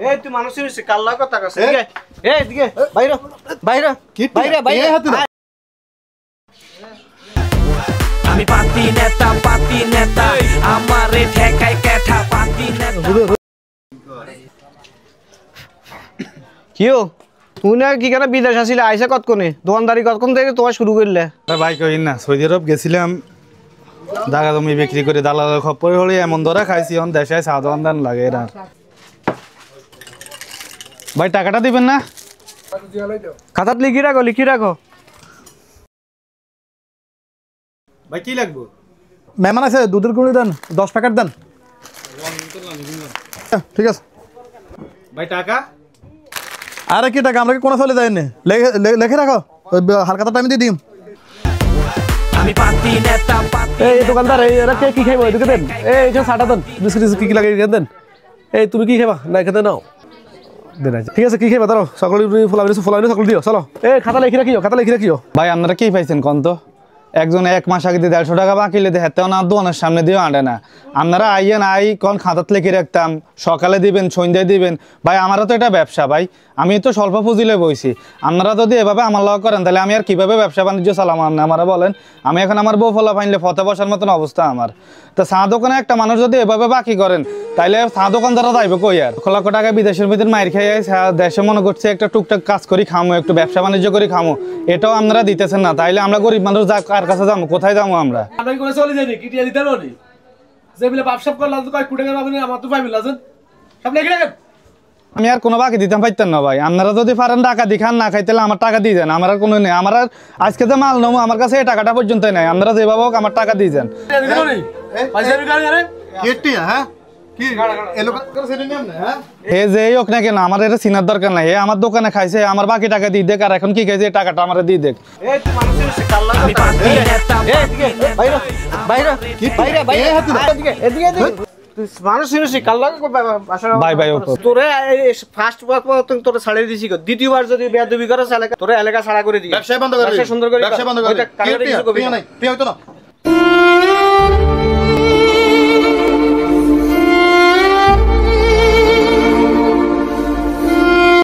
এই তুই মানুষের কাল্লা কথা কস এদিকে এদিকে বাইরে বাইরে বাইরে বাইরে আমি পাতি নেতা আমারে ঠেকাই কেঠা পাতি নেতা কিও তুই না কি কেন বিদেশ আসিলে আইসা কতক্ষণে দোকানদারি কতক্ষণ থেকে তোমার শুরু করলে ভাই কই না সৌদি আরব গেছিলাম জায়গা জমি বিক্রি করে দালালের খপ্পরে হলে এমন ধরা খাইছি এখন দেশে চা দোকানদার লাগে এরা ভাই টাকাটা দিবেন না খাতাত লিখি রাখো ভাই কি লাগবে মেহমান আছে দুধের গুঁড়ি দেন 10 প্যাকেট দেন ঠিক আছে ভাই টাকা আরে কি টাকা আমরা কি কোনো চলে যায়নি লেখে রাখো হালকাতা টাইম দিয়ে দিম আমি পাতি নেতা এই দোকানদার এরা কে কি খাইবো এদিকে দেন এই যে সাটা দেন বিস্কুট কি লাগে দেন এই তুমি কি খাইবা না খেতে নাও দেন ঠিক আছে কি খাইবা দাঁড়াও সকলে ফুলাবি সকল দিও চলো এই খাতা লিখে রাখিও ভাই আপনারা কি পাইছেন কোন তো একজন 1 মাস আগে 150 টাকা বাকি লেতে হেতেও না দোকানের সামনে দিয়েও আঁটে না আপনারা আইয়েন কোন খাতাত লিখে রাখতাম সকালে দিবেন সন্ধ্যায় দিবেন ভাই আমারও তো এটা ব্যবসা ভাই আমি তো স্বল্প পুঁজিলে বইছি আপনারা যদি এভাবে আমার লগ করেন তাহলে আমি আর কিভাবে ব্যবসা বাণিজ্য চালাম আপনারা বলেন আমি এখন আমার বউ ফলা পাইলে ফতে বসার মতন অবস্থা আমার তো চা দোকানে একটা মানুষ যদি এভাবে বাকি করেন তাইলে চা দোকানদাররা যাইবে কই আর 1 লক্ষ টাকা বিদেশের ভিতরে মাইর খেয়ে দেশে মনে করছে একটা টুকটাক কাজ করি খামো একটু ব্যবসা বাণিজ্য করি খামো এটাও আপনারা দিতেছেন না তাইলে আমরা গরিব মানুষ কার কাছে যাবো কোথায় যাবো আমরা চলে যাইনি কিটিয়া দিতে পারি যে বলে ব্যবসা করলাম তো কয় কোটি টাকা পাবেন আমার তো পাইবেন লাজেন সব লিখে রাখেন আমি আর কোনো বাকি দিতাম পাইতেন না ভাই আপনারা যদি পারেন টাকা দিখান না খাই তাহলে আমার টাকা দিয়ে দেন আমার আর কোনো নেই আমার আর আজকে যে মাল নেবো আমার কাছে এই টাকাটা পর্যন্ত নেই আপনারা যেভাবে হোক আমার টাকা দিয়ে দেন যে হোক না কেন আমার এটা চিনার দরকার নাই আমার দোকানে খাইছে আমার বাকি টাকা দিয়ে দেখ আর এখন কি খাইছে টাকাটা আমার দিয়ে দেখ দ্বিতীয়বার যদি বেয়াদবি করে তোরে এলাকা ছাড়া করে দিই ব্যবসা বন্ধ করে সুন্দর করে